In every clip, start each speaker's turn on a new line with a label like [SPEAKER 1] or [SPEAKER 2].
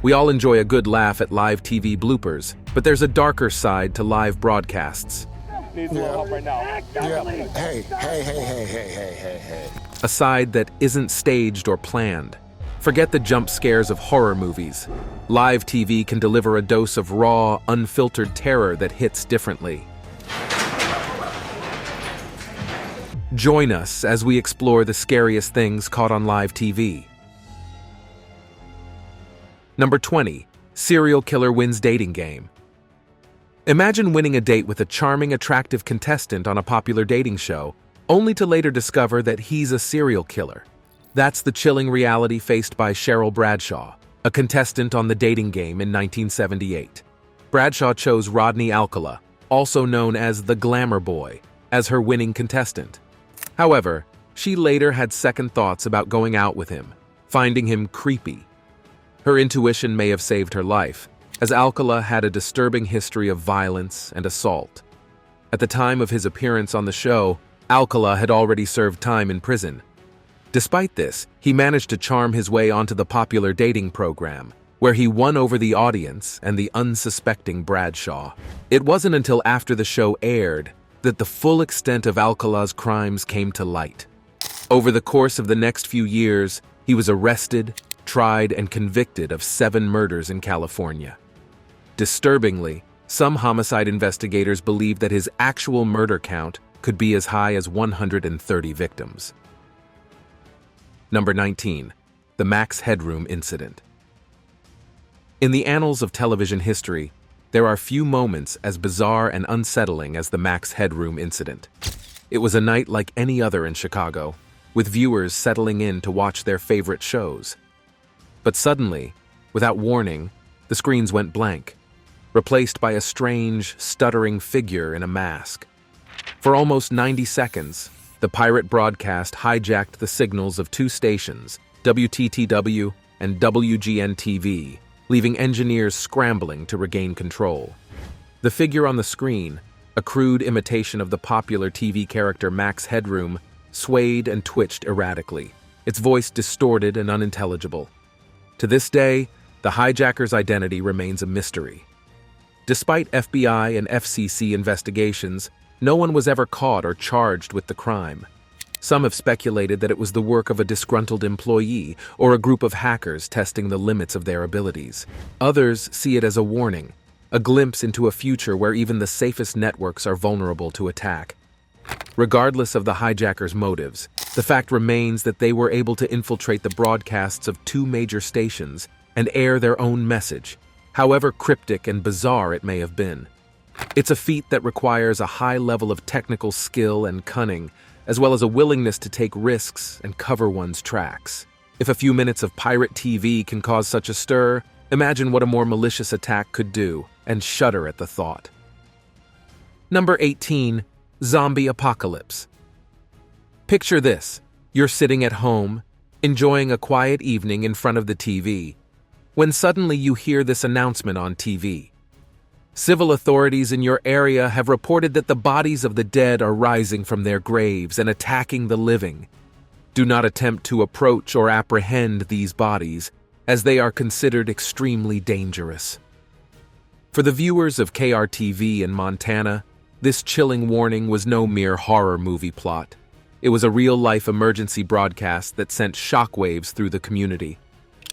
[SPEAKER 1] We all enjoy a good laugh at live TV bloopers, but there's a darker side to live broadcasts.
[SPEAKER 2] Needs a little help right now.
[SPEAKER 3] Hey.
[SPEAKER 1] A side that isn't staged or planned. Forget the jump scares of horror movies. Live TV can deliver a dose of raw, unfiltered terror that hits differently. Join us as we explore the scariest things caught on live TV. Number 20. Serial killer wins dating game. Imagine winning a date with a charming, attractive contestant on a popular dating show, only to later discover that he's a serial killer. That's the chilling reality faced by Cheryl Bradshaw, a contestant on the dating game in 1978. Bradshaw chose Rodney Alcala, also known as the Glamour Boy, as her winning contestant. However, she later had second thoughts about going out with him, finding him creepy. Her intuition may have saved her life, as Alcala had a disturbing history of violence and assault. At the time of his appearance on the show, Alcala had already served time in prison. Despite this, he managed to charm his way onto the popular dating program, where he won over the audience and the unsuspecting Bradshaw. It wasn't until after the show aired that the full extent of Alcala's crimes came to light. Over the course of the next few years, he was arrested, tried, and convicted of 7 murders in California. Disturbingly, some homicide investigators believe that his actual murder count could be as high as 130 victims. Number 19. The Max Headroom Incident. In the annals of television history, there are few moments as bizarre and unsettling as the Max Headroom Incident. It was a night like any other in Chicago, with viewers settling in to watch their favorite shows. But suddenly, without warning, the screens went blank, replaced by a strange, stuttering figure in a mask. For almost 90 seconds, the pirate broadcast hijacked the signals of 2 stations, WTTW and WGN-TV, leaving engineers scrambling to regain control. The figure on the screen, a crude imitation of the popular TV character Max Headroom, swayed and twitched erratically, its voice distorted and unintelligible. To this day, the hijacker's identity remains a mystery. Despite FBI and FCC investigations, no one was ever caught or charged with the crime. Some have speculated that it was the work of a disgruntled employee or a group of hackers testing the limits of their abilities. Others see it as a warning, a glimpse into a future where even the safest networks are vulnerable to attack. Regardless of the hijackers' motives, the fact remains that they were able to infiltrate the broadcasts of 2 major stations and air their own message, however cryptic and bizarre it may have been. It's a feat that requires a high level of technical skill and cunning, as well as a willingness to take risks and cover one's tracks. If a few minutes of pirate TV can cause such a stir, imagine what a more malicious attack could do, and shudder at the thought. Number 18. Zombie Apocalypse. Picture this. You're sitting at home, enjoying a quiet evening in front of the TV, when suddenly you hear this announcement on TV. Civil authorities in your area have reported that the bodies of the dead are rising from their graves and attacking the living. Do not attempt to approach or apprehend these bodies, as they are considered extremely dangerous. For the viewers of KRTV in Montana, this chilling warning was no mere horror movie plot. It was a real-life emergency broadcast that sent shockwaves through the community.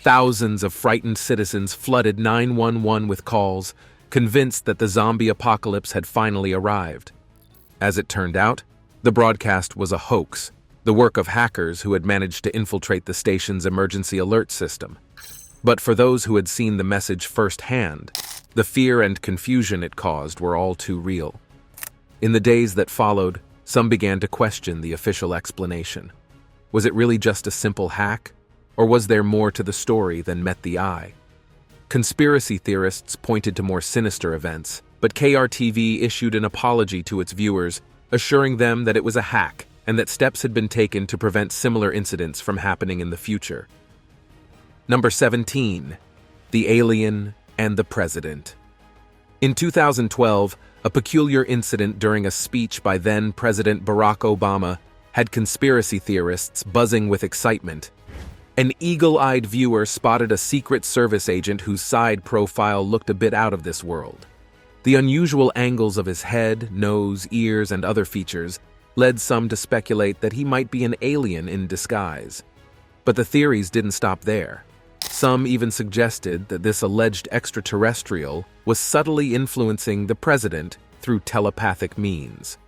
[SPEAKER 1] Thousands of frightened citizens flooded 911 with calls, convinced that the zombie apocalypse had finally arrived. As it turned out, the broadcast was a hoax, the work of hackers who had managed to infiltrate the station's emergency alert system. But for those who had seen the message firsthand, the fear and confusion it caused were all too real. In the days that followed, some began to question the official explanation. Was it really just a simple hack, or was there more to the story than met the eye? Conspiracy theorists pointed to more sinister events, but KRTV issued an apology to its viewers, assuring them that it was a hack and that steps had been taken to prevent similar incidents from happening in the future. Number 17. The Alien and the President. In 2012, a peculiar incident during a speech by then-President Barack Obama had conspiracy theorists buzzing with excitement. An eagle-eyed viewer spotted a Secret Service agent whose side profile looked a bit out of this world. The unusual angles of his head, nose, ears, and other features led some to speculate that he might be an alien in disguise. But the theories didn't stop there. Some even suggested that this alleged extraterrestrial was subtly influencing the president through telepathic means.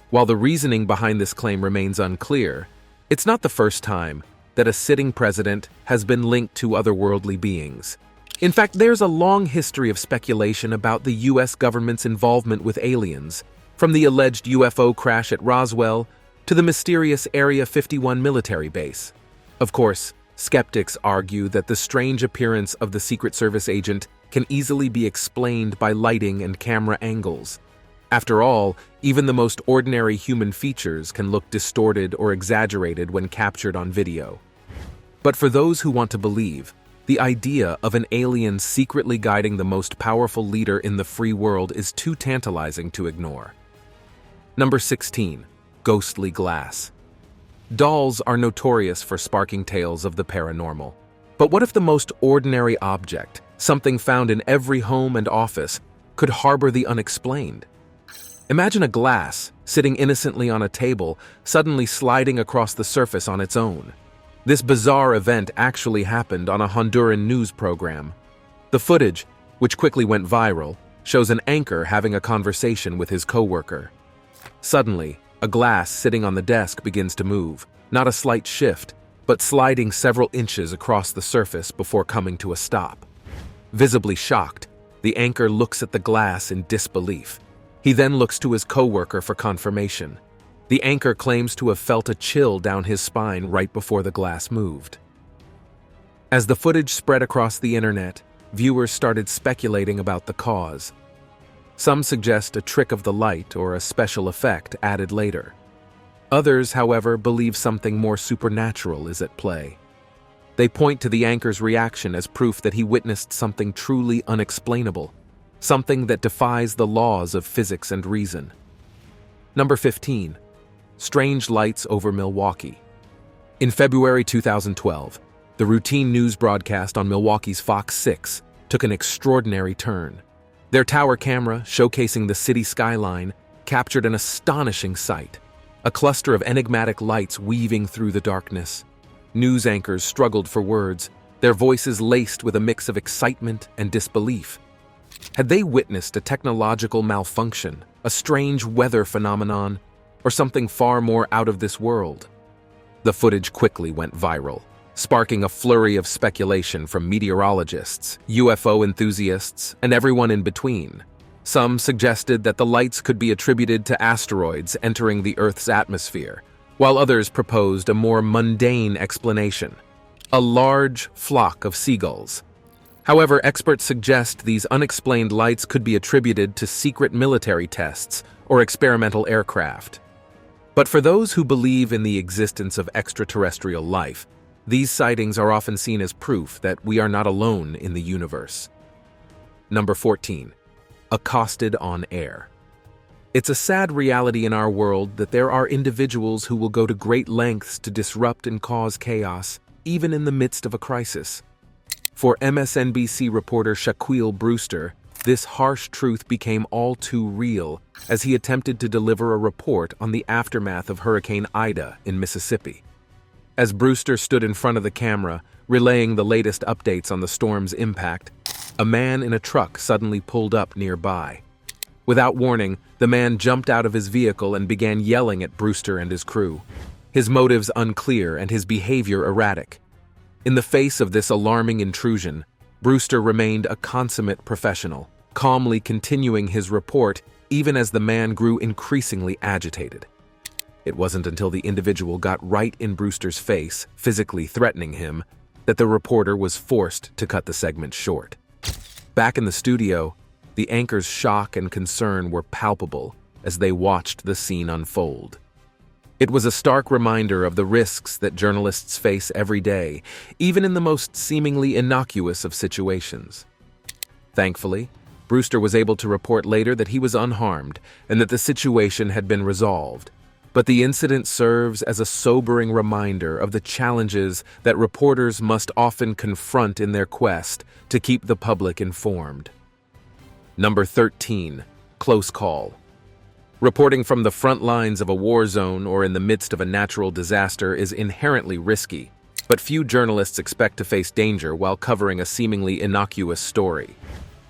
[SPEAKER 1] While the reasoning behind this claim remains unclear, it's not the first time that a sitting president has been linked to otherworldly beings. In fact, there's a long history of speculation about the U.S. government's involvement with aliens, from the alleged UFO crash at Roswell to the mysterious Area 51 military base. Of course, skeptics argue that the strange appearance of the Secret Service agent can easily be explained by lighting and camera angles. After all, even the most ordinary human features can look distorted or exaggerated when captured on video. But for those who want to believe, the idea of an alien secretly guiding the most powerful leader in the free world is too tantalizing to ignore. Number 16. Ghostly glass. Dolls are notorious for sparking tales of the paranormal. But what if the most ordinary object, something found in every home and office, could harbor the unexplained? Imagine a glass, sitting innocently on a table, suddenly sliding across the surface on its own. This bizarre event actually happened on a Honduran news program. The footage, which quickly went viral, shows an anchor having a conversation with his coworker. Suddenly, a glass sitting on the desk begins to move, not a slight shift, but sliding several inches across the surface before coming to a stop. Visibly shocked, the anchor looks at the glass in disbelief. He then looks to his coworker for confirmation. The anchor claims to have felt a chill down his spine right before the glass moved. As the footage spread across the internet, viewers started speculating about the cause. Some suggest a trick of the light or a special effect added later. Others, however, believe something more supernatural is at play. They point to the anchor's reaction as proof that he witnessed something truly unexplainable, something that defies the laws of physics and reason. Number 15. Strange lights over Milwaukee. In February 2012, the routine news broadcast on Milwaukee's Fox 6 took an extraordinary turn. Their tower camera, showcasing the city skyline, captured an astonishing sight: a cluster of enigmatic lights weaving through the darkness. News anchors struggled for words, their voices laced with a mix of excitement and disbelief. Had they witnessed a technological malfunction, a strange weather phenomenon, or something far more out of this world? The footage quickly went viral, sparking a flurry of speculation from meteorologists, UFO enthusiasts, and everyone in between. Some suggested that the lights could be attributed to asteroids entering the Earth's atmosphere, while others proposed a more mundane explanation: a large flock of seagulls. However, experts suggest these unexplained lights could be attributed to secret military tests or experimental aircraft. But for those who believe in the existence of extraterrestrial life, these sightings are often seen as proof that we are not alone in the universe. Number 14. Accosted on air. It's a sad reality in our world that there are individuals who will go to great lengths to disrupt and cause chaos, even in the midst of a crisis. For MSNBC reporter Shaquille Brewster, this harsh truth became all too real as he attempted to deliver a report on the aftermath of Hurricane Ida in Mississippi. As Brewster stood in front of the camera, relaying the latest updates on the storm's impact, a man in a truck suddenly pulled up nearby. Without warning, the man jumped out of his vehicle and began yelling at Brewster and his crew. His motives unclear and his behavior erratic. In the face of this alarming intrusion, Brewster remained a consummate professional, calmly continuing his report even as the man grew increasingly agitated. It wasn't until the individual got right in Brewster's face, physically threatening him, that the reporter was forced to cut the segment short. Back in the studio, the anchor's shock and concern were palpable as they watched the scene unfold. It was a stark reminder of the risks that journalists face every day, even in the most seemingly innocuous of situations. Thankfully, Brewster was able to report later that he was unharmed and that the situation had been resolved. But the incident serves as a sobering reminder of the challenges that reporters must often confront in their quest to keep the public informed. Number 13. Close call. Reporting from the front lines of a war zone or in the midst of a natural disaster is inherently risky, but few journalists expect to face danger while covering a seemingly innocuous story.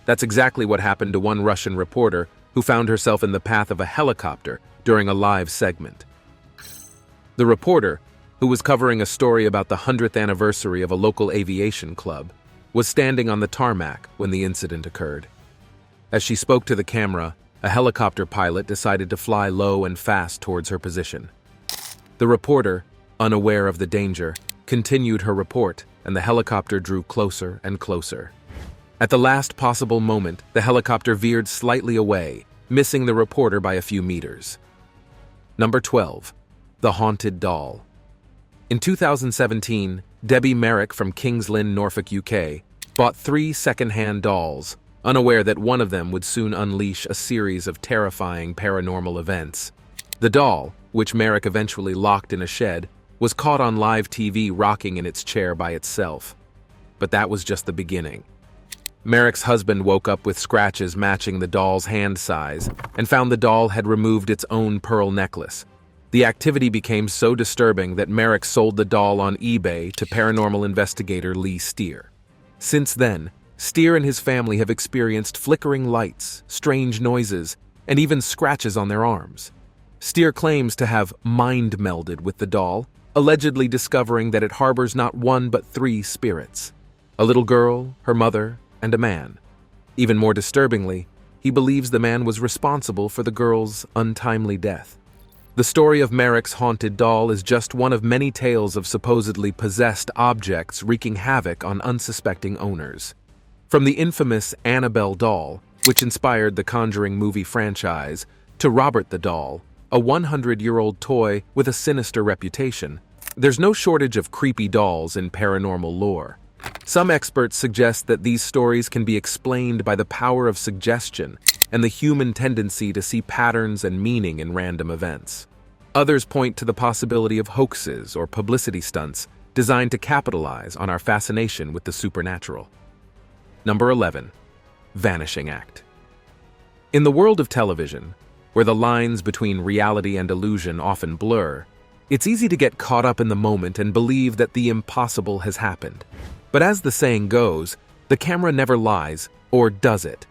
[SPEAKER 1] That's exactly what happened to one Russian reporter who found herself in the path of a helicopter during a live segment. The reporter, who was covering a story about the 100th anniversary of a local aviation club, was standing on the tarmac when the incident occurred. As she spoke to the camera, a helicopter pilot decided to fly low and fast towards her position. The reporter, unaware of the danger, continued her report, and the helicopter drew closer and closer. At the last possible moment, the helicopter veered slightly away, missing the reporter by a few meters. Number 12. The Haunted Doll. In 2017, Debbie Merrick from Kings Lynn, Norfolk, UK, bought 3 second-hand dolls, unaware that one of them would soon unleash a series of terrifying paranormal events. The doll, which Merrick eventually locked in a shed, was caught on live TV rocking in its chair by itself. But that was just the beginning. Merrick's husband woke up with scratches matching the doll's hand size and found the doll had removed its own pearl necklace. The activity became so disturbing that Merrick sold the doll on eBay to paranormal investigator Lee Steer. Since then, Steer and his family have experienced flickering lights, strange noises, and even scratches on their arms. Steer claims to have mind-melded with the doll, allegedly discovering that it harbors not one but 3 spirits: a little girl, her mother, and a man. Even more disturbingly, he believes the man was responsible for the girl's untimely death. The story of Merrick's haunted doll is just one of many tales of supposedly possessed objects wreaking havoc on unsuspecting owners. From the infamous Annabelle doll, which inspired the Conjuring movie franchise, to Robert the doll, a 100-year-old toy with a sinister reputation, there's no shortage of creepy dolls in paranormal lore. Some experts suggest that these stories can be explained by the power of suggestion and the human tendency to see patterns and meaning in random events. Others point to the possibility of hoaxes or publicity stunts designed to capitalize on our fascination with the supernatural. Number 11. Vanishing Act. In the world of television, where the lines between reality and illusion often blur, it's easy to get caught up in the moment and believe that the impossible has happened. But as the saying goes, the camera never lies, or does it?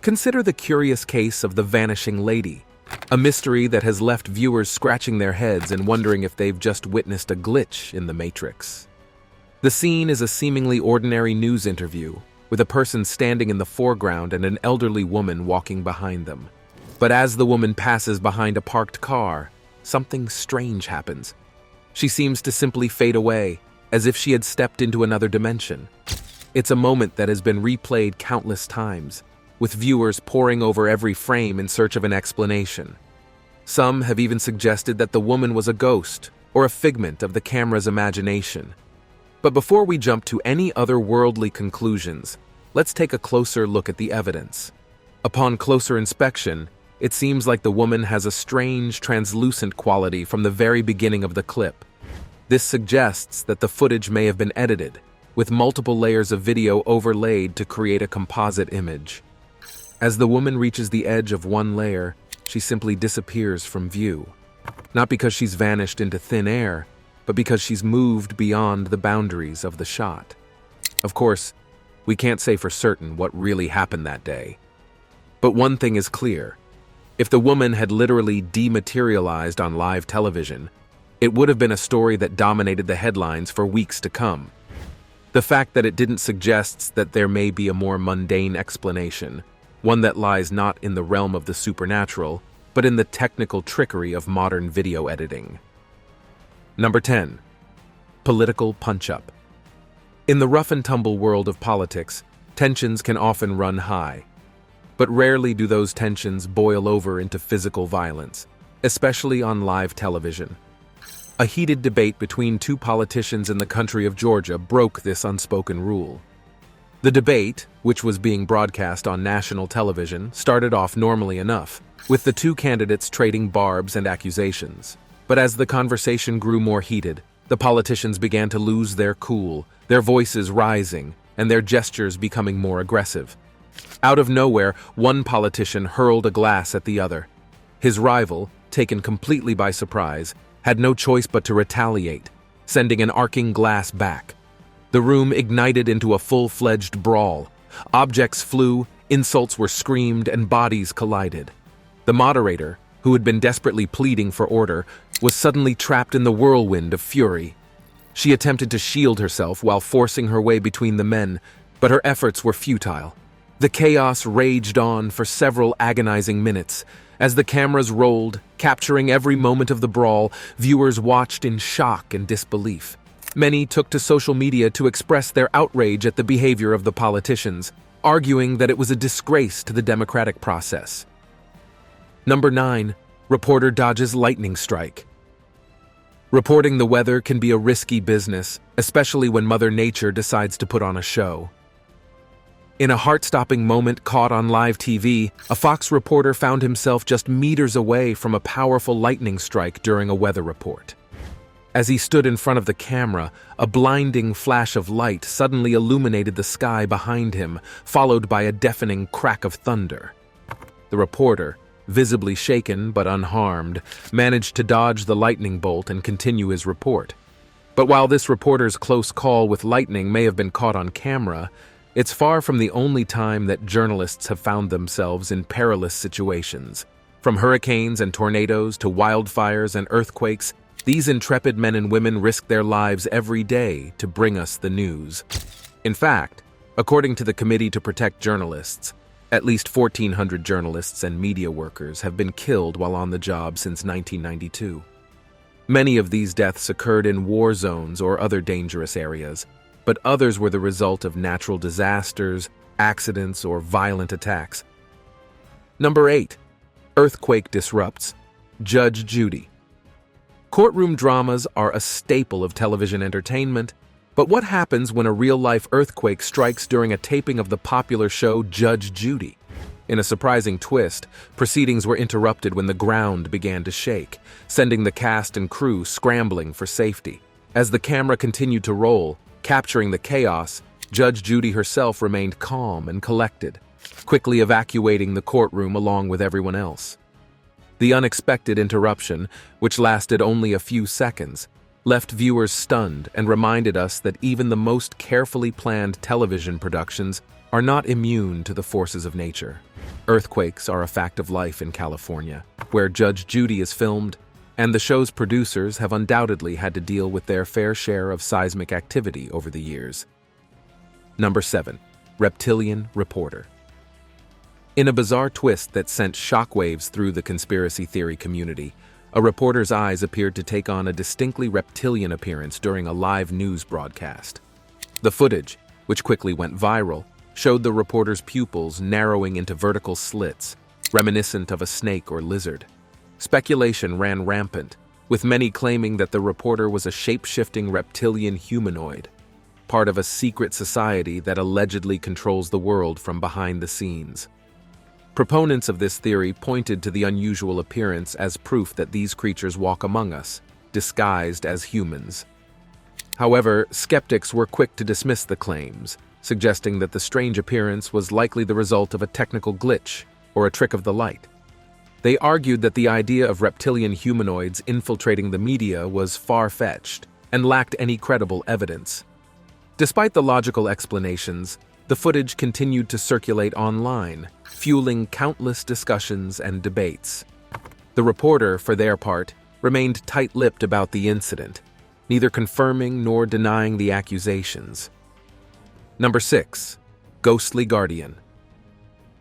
[SPEAKER 1] Consider the curious case of the Vanishing Lady, a mystery that has left viewers scratching their heads and wondering if they've just witnessed a glitch in the Matrix. The scene is a seemingly ordinary news interview, with a person standing in the foreground and an elderly woman walking behind them. But as the woman passes behind a parked car, something strange happens. She seems to simply fade away, as if she had stepped into another dimension. It's a moment that has been replayed countless times, with viewers poring over every frame in search of an explanation. Some have even suggested that the woman was a ghost or a figment of the camera's imagination. But before we jump to any otherworldly conclusions, let's take a closer look at the evidence. Upon closer inspection, it seems like the woman has a strange, translucent quality from the very beginning of the clip. This suggests that the footage may have been edited, with multiple layers of video overlaid to create a composite image. As the woman reaches the edge of one layer, she simply disappears from view. Not because she's vanished into thin air, but because she's moved beyond the boundaries of the shot. Of course, we can't say for certain what really happened that day. But one thing is clear. If the woman had literally dematerialized on live television, it would have been a story that dominated the headlines for weeks to come. The fact that it didn't suggests that there may be a more mundane explanation, one that lies not in the realm of the supernatural, but in the technical trickery of modern video editing. Number 10. Political punch-up. In the rough-and-tumble world of politics, tensions can often run high. But rarely do those tensions boil over into physical violence, especially on live television. A heated debate between 2 politicians in the country of Georgia broke this unspoken rule. The debate, which was being broadcast on national television, started off normally enough, with the 2 candidates trading barbs and accusations. But as the conversation grew more heated, the politicians began to lose their cool, their voices rising, and their gestures becoming more aggressive. Out of nowhere, one politician hurled a glass at the other. His rival, taken completely by surprise, had no choice but to retaliate, sending an arcing glass back. The room ignited into a full-fledged brawl. Objects flew, insults were screamed, and bodies collided. The moderator, who had been desperately pleading for order, was suddenly trapped in the whirlwind of fury. She attempted to shield herself while forcing her way between the men, but her efforts were futile. The chaos raged on for several agonizing minutes. As the cameras rolled, capturing every moment of the brawl, viewers watched in shock and disbelief. Many took to social media to express their outrage at the behavior of the politicians, arguing that it was a disgrace to the democratic process. Number 9. Reporter dodges lightning strike. Reporting the weather can be a risky business, especially when Mother Nature decides to put on a show. In a heart-stopping moment caught on live TV, a Fox reporter found himself just meters away from a powerful lightning strike during a weather report. As he stood in front of the camera, a blinding flash of light suddenly illuminated the sky behind him, followed by a deafening crack of thunder. The reporter, visibly shaken but unharmed, managed to dodge the lightning bolt and continue his report. But while this reporter's close call with lightning may have been caught on camera, it's far from the only time that journalists have found themselves in perilous situations. From hurricanes and tornadoes to wildfires and earthquakes, these intrepid men and women risk their lives every day to bring us the news. In fact, according to the Committee to Protect Journalists, at least 1,400 journalists and media workers have been killed while on the job since 1992. Many of these deaths occurred in war zones or other dangerous areas, but others were the result of natural disasters, accidents, or violent attacks. Number 8. Earthquake disrupts. Judge Judy. Courtroom dramas are a staple of television entertainment, but what happens when a real-life earthquake strikes during a taping of the popular show Judge Judy? In a surprising twist, proceedings were interrupted when the ground began to shake, sending the cast and crew scrambling for safety. As the camera continued to roll, capturing the chaos, Judge Judy herself remained calm and collected, quickly evacuating the courtroom along with everyone else. The unexpected interruption, which lasted only a few seconds, left viewers stunned and reminded us that even the most carefully planned television productions are not immune to the forces of nature. Earthquakes are a fact of life in California, where Judge Judy is filmed, and the show's producers have undoubtedly had to deal with their fair share of seismic activity over the years. Number 7. Reptilian Reporter. In a bizarre twist that sent shockwaves through the conspiracy theory community, a reporter's eyes appeared to take on a distinctly reptilian appearance during a live news broadcast. The footage, which quickly went viral, showed the reporter's pupils narrowing into vertical slits, reminiscent of a snake or lizard. Speculation ran rampant, with many claiming that the reporter was a shape-shifting reptilian humanoid, part of a secret society that allegedly controls the world from behind the scenes. Proponents of this theory pointed to the unusual appearance as proof that these creatures walk among us, disguised as humans. However, skeptics were quick to dismiss the claims, suggesting that the strange appearance was likely the result of a technical glitch or a trick of the light. They argued that the idea of reptilian humanoids infiltrating the media was far-fetched and lacked any credible evidence. Despite the logical explanations, the footage continued to circulate online, fueling countless discussions and debates. The reporter, for their part, remained tight-lipped about the incident, neither confirming nor denying the accusations. Number 6. Ghostly Guardian.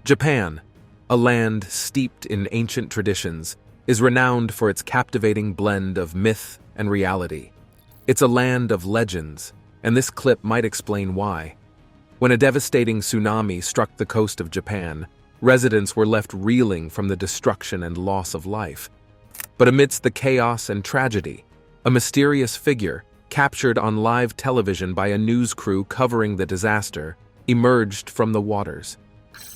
[SPEAKER 1] Japan, a land steeped in ancient traditions, is renowned for its captivating blend of myth and reality. It's a land of legends, and this clip might explain why. When a devastating tsunami struck the coast of Japan, residents were left reeling from the destruction and loss of life. But amidst the chaos and tragedy, a mysterious figure, captured on live television by a news crew covering the disaster, emerged from the waters.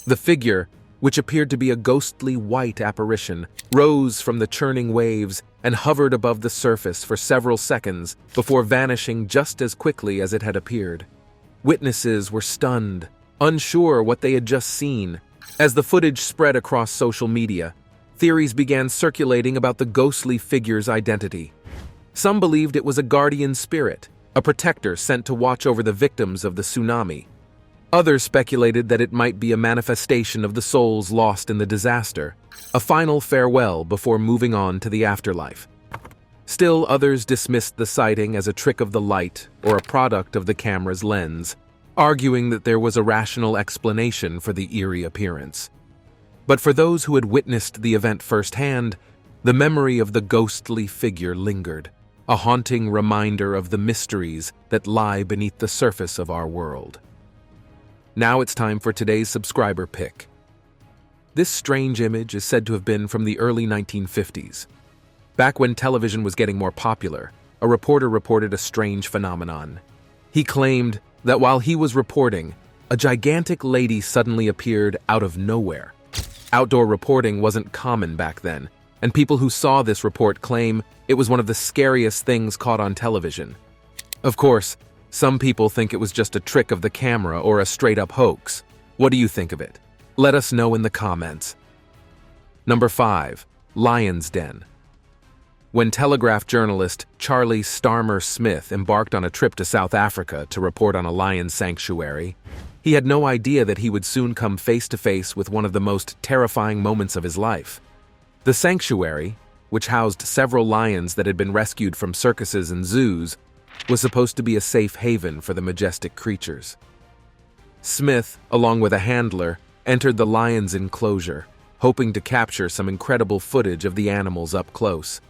[SPEAKER 1] The figure, which appeared to be a ghostly white apparition, rose from the churning waves and hovered above the surface for several seconds before vanishing just as quickly as it had appeared. Witnesses were stunned, unsure what they had just seen. As the footage spread across social media, theories began circulating about the ghostly figure's identity. Some believed it was a guardian spirit, a protector sent to watch over the victims of the tsunami. Others speculated that it might be a manifestation of the souls lost in the disaster, a final farewell before moving on to the afterlife. Still, others dismissed the sighting as a trick of the light or a product of the camera's lens, arguing that there was a rational explanation for the eerie appearance. But for those who had witnessed the event firsthand, the memory of the ghostly figure lingered, a haunting reminder of the mysteries that lie beneath the surface of our world. Now it's time for today's subscriber pick. This strange image is said to have been from the early 1950s. Back when television was getting more popular, a reporter reported a strange phenomenon. He claimed that while he was reporting, a gigantic lady suddenly appeared out of nowhere. Outdoor reporting wasn't common back then, and people who saw this report claim it was one of the scariest things caught on television. Of course, some people think it was just a trick of the camera or a straight-up hoax. What do you think of it? Let us know in the comments. Number 5. Lion's Den. When Telegraph journalist Charlie Starmer Smith embarked on a trip to South Africa to report on a lion sanctuary, he had no idea that he would soon come face-to-face with one of the most terrifying moments of his life. The sanctuary, which housed several lions that had been rescued from circuses and zoos, was supposed to be a safe haven for the majestic creatures. Smith, along with a handler, entered the lion's enclosure, hoping to capture some incredible footage of the animals up close.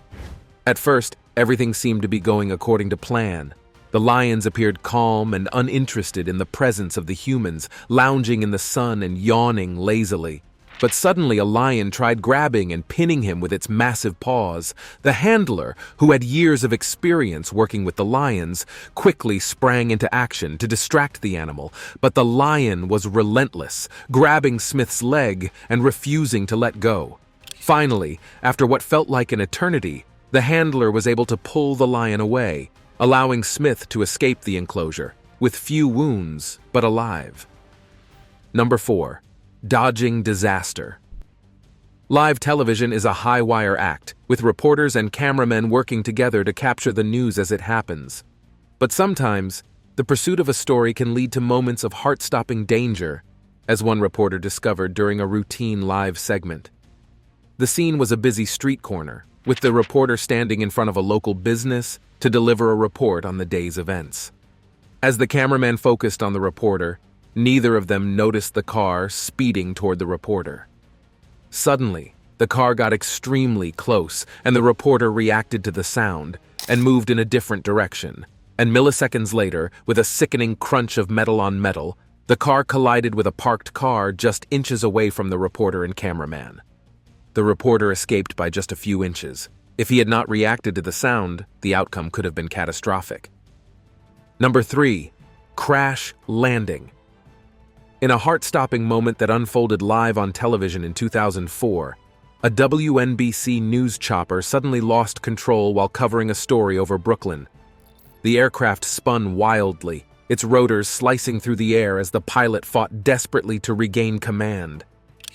[SPEAKER 1] At first, everything seemed to be going according to plan. The lions appeared calm and uninterested in the presence of the humans, lounging in the sun and yawning lazily. But suddenly a lion tried grabbing and pinning him with its massive paws. The handler, who had years of experience working with the lions, quickly sprang into action to distract the animal, but the lion was relentless, grabbing Smith's leg and refusing to let go. Finally, after what felt like an eternity, the handler was able to pull the lion away, allowing Smith to escape the enclosure, with few wounds, but alive. Number 4. Dodging disaster. Live television is a high-wire act, with reporters and cameramen working together to capture the news as it happens. But sometimes, the pursuit of a story can lead to moments of heart-stopping danger, as one reporter discovered during a routine live segment. The scene was a busy street corner, with the reporter standing in front of a local business to deliver a report on the day's events. As the cameraman focused on the reporter, neither of them noticed the car speeding toward the reporter. Suddenly, the car got extremely close, and the reporter reacted to the sound and moved in a different direction. And milliseconds later, with a sickening crunch of metal on metal, the car collided with a parked car just inches away from the reporter and cameraman. The reporter escaped by just a few inches. If he had not reacted to the sound, the outcome could have been catastrophic. Number 3. Crash landing. In a heart-stopping moment that unfolded live on television in 2004, a WNBC news chopper suddenly lost control while covering a story over Brooklyn. The aircraft spun wildly, its rotors slicing through the air as the pilot fought desperately to regain command.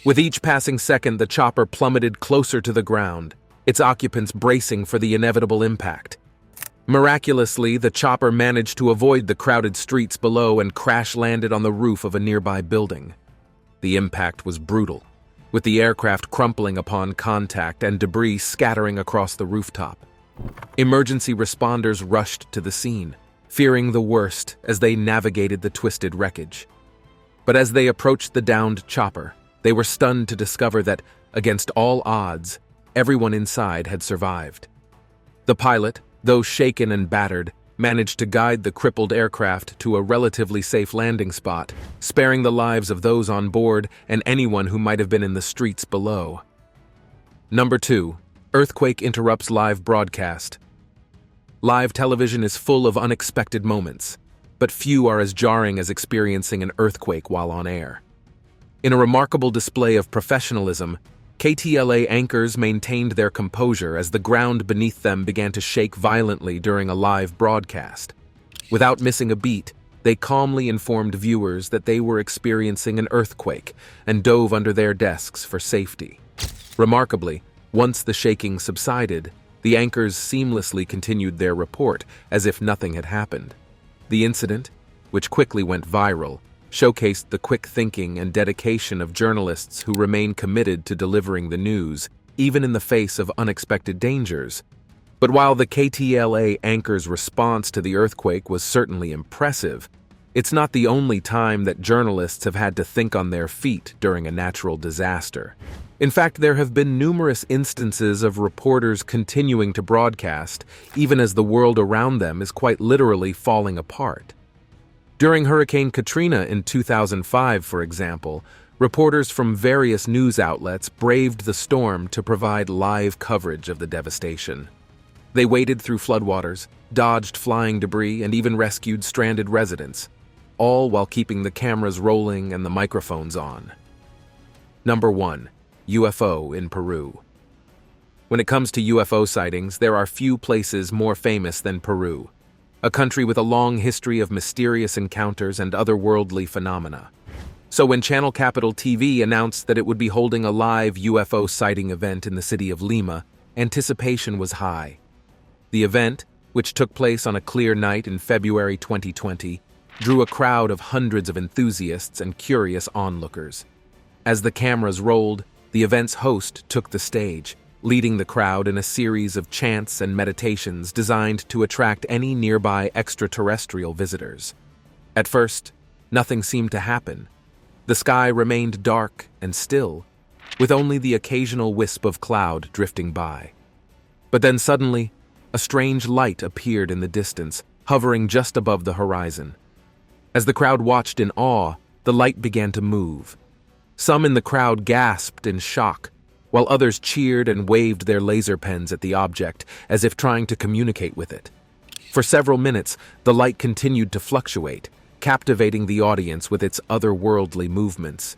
[SPEAKER 1] With each passing second, the chopper plummeted closer to the ground, its occupants bracing for the inevitable impact. Miraculously, the chopper managed to avoid the crowded streets below and crash-landed on the roof of a nearby building. The impact was brutal, with the aircraft crumpling upon contact and debris scattering across the rooftop. Emergency responders rushed to the scene, fearing the worst as they navigated the twisted wreckage. But as they approached the downed chopper, they were stunned to discover that, against all odds, everyone inside had survived. The pilot, though shaken and battered, managed to guide the crippled aircraft to a relatively safe landing spot, sparing the lives of those on board and anyone who might have been in the streets below. Number 2. Earthquake interrupts live broadcast. Live television is full of unexpected moments, but few are as jarring as experiencing an earthquake while on air. In a remarkable display of professionalism, KTLA anchors maintained their composure as the ground beneath them began to shake violently during a live broadcast. Without missing a beat, they calmly informed viewers that they were experiencing an earthquake and dove under their desks for safety. Remarkably, once the shaking subsided, the anchors seamlessly continued their report as if nothing had happened. The incident, which quickly went viral, showcased the quick thinking and dedication of journalists who remain committed to delivering the news, even in the face of unexpected dangers. But while the KTLA anchor's response to the earthquake was certainly impressive, it's not the only time that journalists have had to think on their feet during a natural disaster. In fact, there have been numerous instances of reporters continuing to broadcast, even as the world around them is quite literally falling apart. During Hurricane Katrina in 2005, for example, reporters from various news outlets braved the storm to provide live coverage of the devastation. They waded through floodwaters, dodged flying debris, and even rescued stranded residents, all while keeping the cameras rolling and the microphones on. Number 1. UFO in Peru. When it comes to UFO sightings, there are few places more famous than Peru, a country with a long history of mysterious encounters and otherworldly phenomena. So when Channel Capital TV announced that it would be holding a live UFO sighting event in the city of Lima, anticipation was high. The event, which took place on a clear night in February 2020, drew a crowd of hundreds of enthusiasts and curious onlookers. As the cameras rolled, the event's host took the stage, leading the crowd in a series of chants and meditations designed to attract any nearby extraterrestrial visitors. At first, nothing seemed to happen. The sky remained dark and still, with only the occasional wisp of cloud drifting by. But then suddenly, a strange light appeared in the distance, hovering just above the horizon. As the crowd watched in awe, the light began to move. Some in the crowd gasped in shock, while others cheered and waved their laser pens at the object as if trying to communicate with it. For several minutes, the light continued to fluctuate, captivating the audience with its otherworldly movements.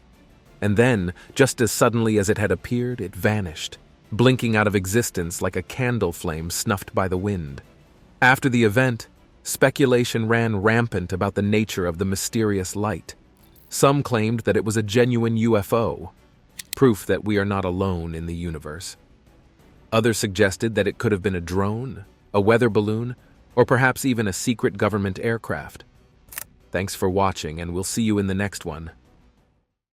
[SPEAKER 1] And then, just as suddenly as it had appeared, it vanished, blinking out of existence like a candle flame snuffed by the wind. After the event, speculation ran rampant about the nature of the mysterious light. Some claimed that it was a genuine UFO, proof that we are not alone in the universe. Others suggested that it could have been a drone, a weather balloon, or perhaps even a secret government aircraft. Thanks for watching, and we'll see you in the next one.